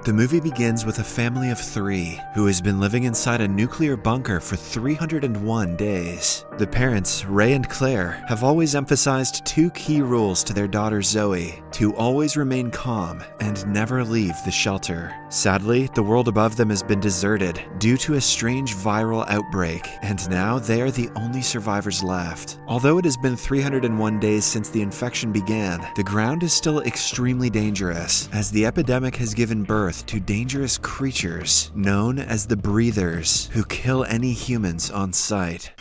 The movie begins with a family of 3 who has been living inside a nuclear bunker for 301 days. The parents, Ray and Claire, have always emphasized 2 key rules to their daughter Zoe: to always remain calm and never leave the shelter. Sadly, the world above them has been deserted due to a strange viral outbreak, and now they are the only survivors left. Although it has been 301 days since the infection began, the ground is still extremely dangerous, as the epidemic has given birth to dangerous creatures known as the breathers, who kill any humans on sight.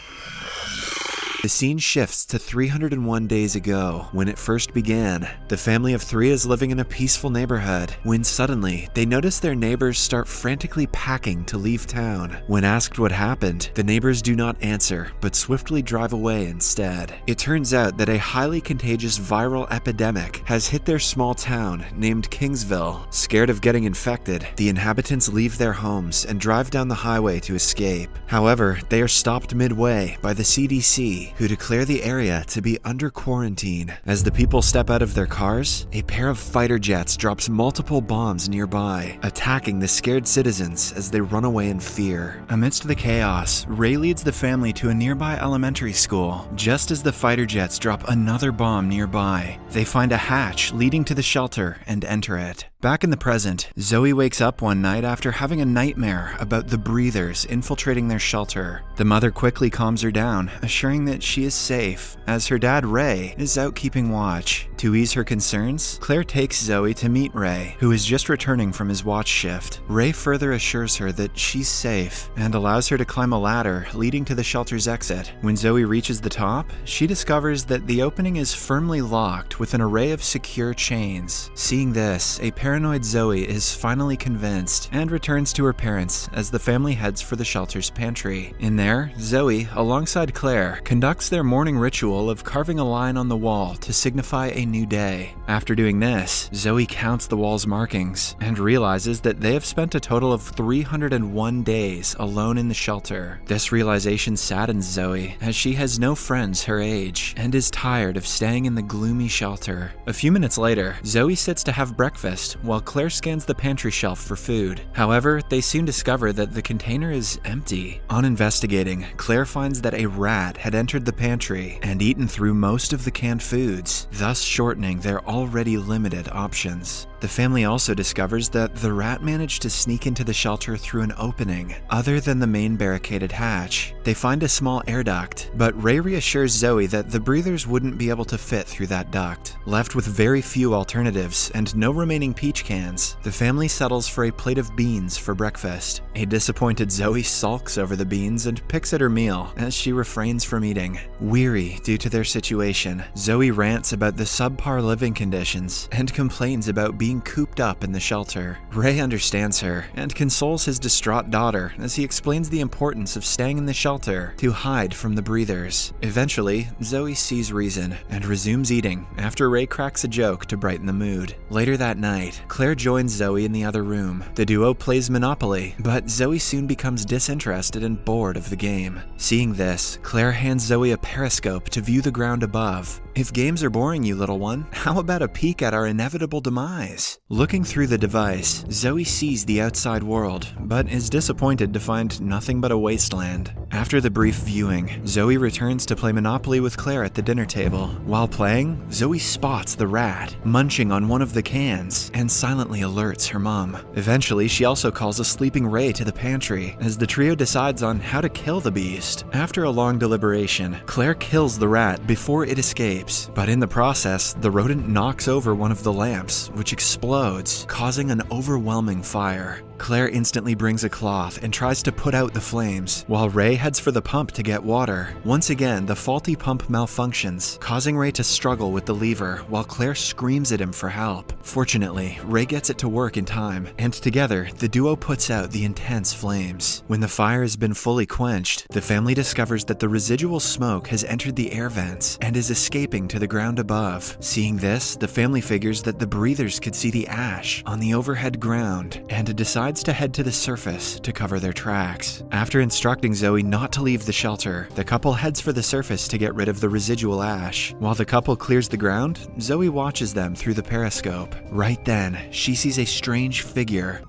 The scene shifts to 301 days ago, when it first began. The family of 3 is living in a peaceful neighborhood, when suddenly they notice their neighbors start frantically packing to leave town. When asked what happened, the neighbors do not answer, but swiftly drive away instead. It turns out that a highly contagious viral epidemic has hit their small town named Kingsville. Scared of getting infected, the inhabitants leave their homes and drive down the highway to escape. However, they are stopped midway by the CDC, who declare the area to be under quarantine. As the people step out of their cars, a pair of fighter jets drops multiple bombs nearby, attacking the scared citizens as they run away in fear. Amidst the chaos, Ray leads the family to a nearby elementary school. Just as the fighter jets drop another bomb nearby, they find a hatch leading to the shelter and enter it. Back in the present, Zoe wakes up one night after having a nightmare about the breathers infiltrating their shelter. The mother quickly calms her down, assuring that she is safe, as her dad Ray is out keeping watch. To ease her concerns, Claire takes Zoe to meet Ray, who is just returning from his watch shift. Ray further assures her that she's safe, and allows her to climb a ladder leading to the shelter's exit. When Zoe reaches the top, she discovers that the opening is firmly locked with an array of secure chains. Seeing this, a paranoid Zoe is finally convinced and returns to her parents as the family heads for the shelter's pantry. In there, Zoe, alongside Claire, conducts their morning ritual of carving a line on the wall to signify a new day. After doing this, Zoe counts the wall's markings and realizes that they have spent a total of 301 days alone in the shelter. This realization saddens Zoe, as she has no friends her age and is tired of staying in the gloomy shelter. A few minutes later, Zoe sits to have breakfast while Claire scans the pantry shelf for food. However, they soon discover that the container is empty. On investigating, Claire finds that a rat had entered the pantry and eaten through most of the canned foods, thus shortening their already limited options. The family also discovers that the rat managed to sneak into the shelter through an opening other than the main barricaded hatch. They find a small air duct, but Ray reassures Zoe that the breathers wouldn't be able to fit through that duct. Left with very few alternatives and no remaining peach cans, the family settles for a plate of beans for breakfast. A disappointed Zoe sulks over the beans and picks at her meal as she refrains from eating. Weary due to their situation, Zoe rants about the subpar living conditions and complains about being cooped up in the shelter. Ray understands her and consoles his distraught daughter as he explains the importance of staying in the shelter to hide from the breathers. Eventually, Zoe sees reason and resumes eating after Ray cracks a joke to brighten the mood. Later that night, Claire joins Zoe in the other room. The duo plays Monopoly, but Zoe soon becomes disinterested and bored of the game. Seeing this, Claire hands Zoe a periscope to view the ground above. If games are boring you, little one, how about a peek at our inevitable demise? Looking through the device, Zoe sees the outside world, but is disappointed to find nothing but a wasteland. After the brief viewing, Zoe returns to play Monopoly with Claire at the dinner table. While playing, Zoe spots the rat, munching on one of the cans, and silently alerts her mom. Eventually, she also calls a sleeping Ray to the pantry, as the trio decides on how to kill the beast. After a long deliberation, Claire kills the rat before it escapes. But in the process, the rodent knocks over one of the lamps, which explodes, causing an overwhelming fire. Claire instantly brings a cloth and tries to put out the flames, while Ray heads for the pump to get water. Once again, the faulty pump malfunctions, causing Ray to struggle with the lever, while Claire screams at him for help. Fortunately, Ray gets it to work in time, and together, the duo puts out the intense flames. When the fire has been fully quenched, the family discovers that the residual smoke has entered the air vents and is escaping to the ground above. Seeing this, the family figures that the breathers could see the ash on the overhead ground, and decides to head to the surface to cover their tracks. After instructing Zoe not to leave the shelter, the couple heads for the surface to get rid of the residual ash. While the couple clears the ground, Zoe watches them through the periscope. Right then, she sees a strange figure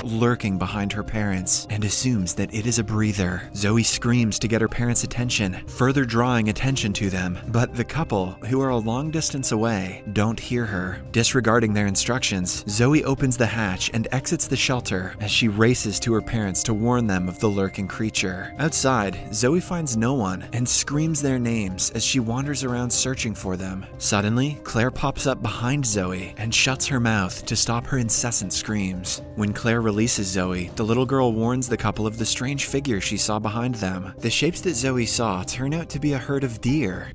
lurking behind her parents and assumes that it is a breather. Zoe screams to get her parents' attention, further drawing attention to them, but the couple, who are a long distance away, don't hear her. Disregarding their instructions, Zoe opens the hatch and exits the shelter as she races to her parents to warn them of the lurking creature. Outside, Zoe finds no one and screams their names as she wanders around searching for them. Suddenly, Claire pops up behind Zoe and shuts her mouth to stop her incessant screams. When Claire releases Zoe, the little girl warns the couple of the strange figure she saw behind them. The shapes that Zoe saw turn out to be a herd of deer.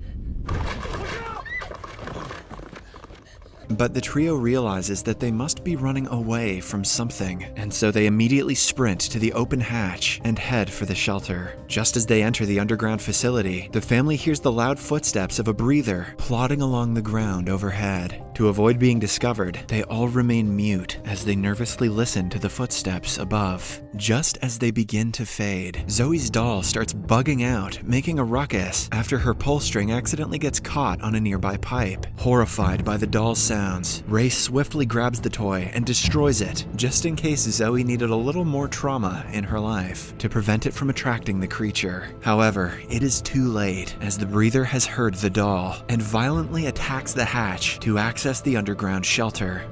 But the trio realizes that they must be running away from something, and so they immediately sprint to the open hatch and head for the shelter. Just as they enter the underground facility, the family hears the loud footsteps of a breather plodding along the ground overhead. To avoid being discovered, they all remain mute as they nervously listen to the footsteps above. Just as they begin to fade, Zoe's doll starts bugging out, making a ruckus after her pull string accidentally gets caught on a nearby pipe. Horrified by the doll's sounds, Ray swiftly grabs the toy and destroys it, just in case Zoe needed a little more trauma in her life to prevent it from attracting the creature. However, it is too late, as the breather has heard the doll and violently attacks the hatch to access the underground shelter.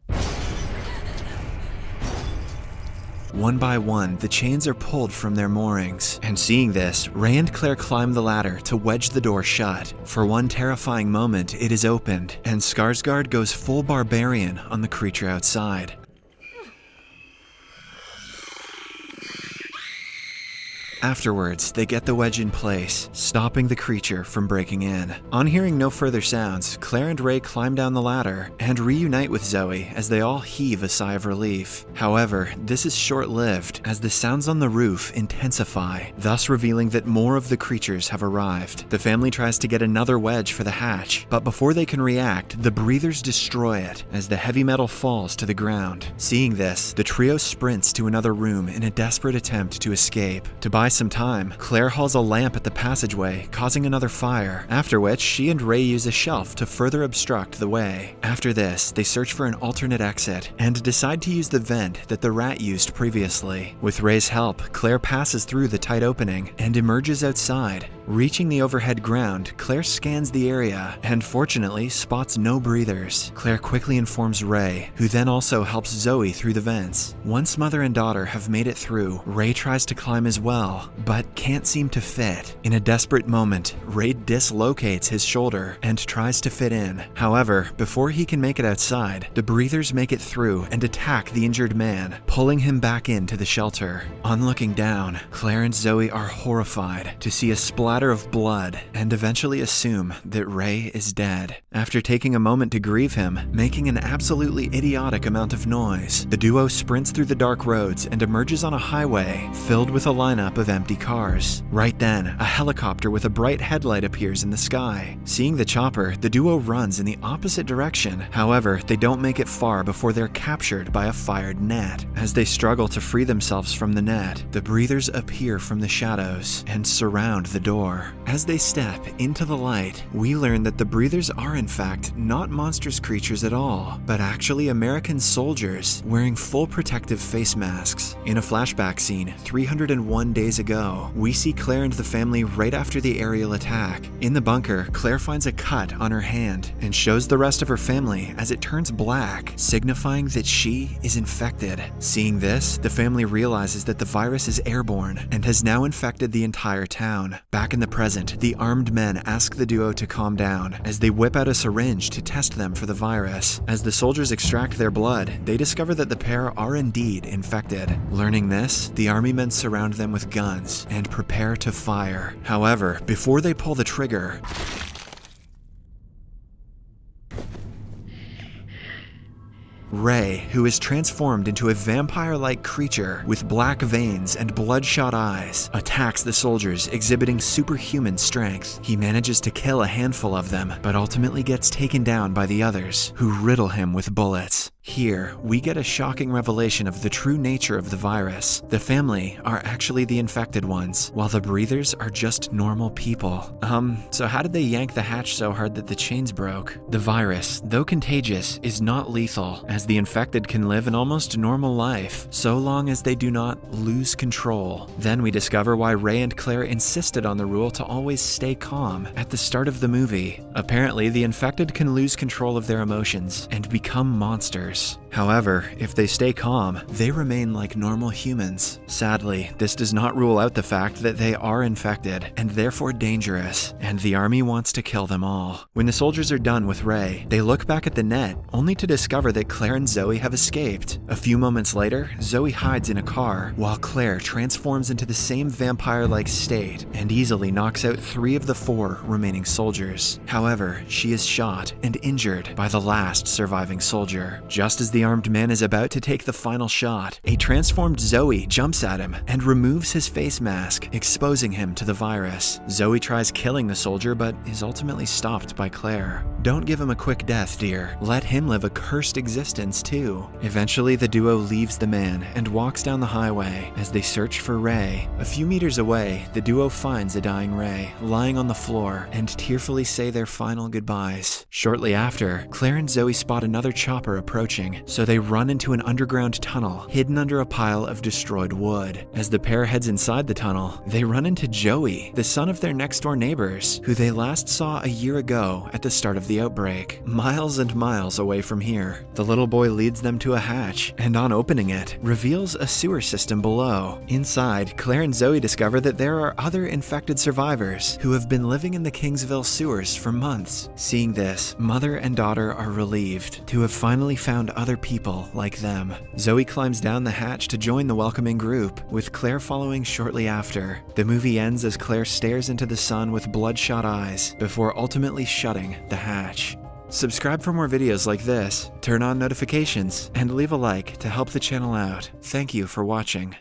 One by one, the chains are pulled from their moorings, and seeing this, Ray and Claire climb the ladder to wedge the door shut. For one terrifying moment, it is opened, and Skarsgård goes full barbarian on the creature outside. Afterwards, they get the wedge in place, stopping the creature from breaking in. On hearing no further sounds, Claire and Ray climb down the ladder and reunite with Zoe as they all heave a sigh of relief. However, this is short-lived as the sounds on the roof intensify, thus revealing that more of the creatures have arrived. The family tries to get another wedge for the hatch, but before they can react, the breathers destroy it as the heavy metal falls to the ground. Seeing this, the trio sprints to another room in a desperate attempt to escape. To buy some time, Claire hauls a lamp at the passageway, causing another fire, after which she and Ray use a shelf to further obstruct the way. After this, they search for an alternate exit and decide to use the vent that the rat used previously. With Ray's help, Claire passes through the tight opening and emerges outside. Reaching the overhead ground, Claire scans the area and fortunately spots no breathers. Claire quickly informs Ray, who then also helps Zoe through the vents. Once mother and daughter have made it through, Ray tries to climb as well, but can't seem to fit. In a desperate moment, Ray dislocates his shoulder and tries to fit in. However, before he can make it outside, the breathers make it through and attack the injured man, pulling him back into the shelter. On looking down, Claire and Zoe are horrified to see a splatter of blood and eventually assume that Ray is dead. After taking a moment to grieve him, making an absolutely idiotic amount of noise, the duo sprints through the dark roads and emerges on a highway filled with a lineup of empty cars. Right then, a helicopter with a bright headlight appears in the sky. Seeing the chopper, the duo runs in the opposite direction. However, they don't make it far before they're captured by a fired net. As they struggle to free themselves from the net, the breathers appear from the shadows and surround the door. As they step into the light, we learn that the breathers are in fact not monstrous creatures at all, but actually American soldiers wearing full protective face masks. In a flashback scene 301 days ago, we see Claire and the family right after the aerial attack. In the bunker, Claire finds a cut on her hand and shows the rest of her family as it turns black, signifying that she is infected. Seeing this, the family realizes that the virus is airborne and has now infected the entire town. Back in the present, the armed men ask the duo to calm down as they whip out a syringe to test them for the virus. As the soldiers extract their blood, they discover that the pair are indeed infected. Learning this, the army men surround them with guns and prepare to fire. However, before they pull the trigger, Ray, who is transformed into a vampire-like creature with black veins and bloodshot eyes, attacks the soldiers, exhibiting superhuman strength. He manages to kill a handful of them, but ultimately gets taken down by the others, who riddle him with bullets. Here, we get a shocking revelation of the true nature of the virus. The family are actually the infected ones, while the breathers are just normal people. So how did they yank the hatch so hard that the chains broke? The virus, though contagious, is not lethal, as the infected can live an almost normal life, so long as they do not lose control. Then we discover why Ray and Claire insisted on the rule to always stay calm at the start of the movie. Apparently, the infected can lose control of their emotions and become monsters. However, if they stay calm, they remain like normal humans. Sadly, this does not rule out the fact that they are infected and therefore dangerous, and the army wants to kill them all. When the soldiers are done with Ray, they look back at the net, only to discover that Claire and Zoe have escaped. A few moments later, Zoe hides in a car, while Claire transforms into the same vampire-like state and easily knocks out 3 of the 4 remaining soldiers. However, she is shot and injured by the last surviving soldier. Just as the armed man is about to take the final shot, a transformed Zoe jumps at him and removes his face mask, exposing him to the virus. Zoe tries killing the soldier, but is ultimately stopped by Claire. Don't give him a quick death, dear. Let him live a cursed existence too. Eventually, the duo leaves the man and walks down the highway as they search for Ray. A few meters away, the duo finds a dying Ray lying on the floor and tearfully say their final goodbyes. Shortly after, Claire and Zoe spot another chopper approaching, so they run into an underground tunnel hidden under a pile of destroyed wood. As the pair heads inside the tunnel, they run into Joey, the son of their next-door neighbors, who they last saw a year ago at the start of the outbreak, miles and miles away from here. The little boy leads them to a hatch, and on opening it, reveals a sewer system below. Inside, Claire and Zoe discover that there are other infected survivors who have been living in the Kingsville sewers for months. Seeing this, mother and daughter are relieved to have finally found other people like them. Zoe climbs down the hatch to join the welcoming group, with Claire following shortly after. The movie ends as Claire stares into the sun with bloodshot eyes before ultimately shutting the hatch. Subscribe for more videos like this, turn on notifications, and leave a like to help the channel out. Thank you for watching.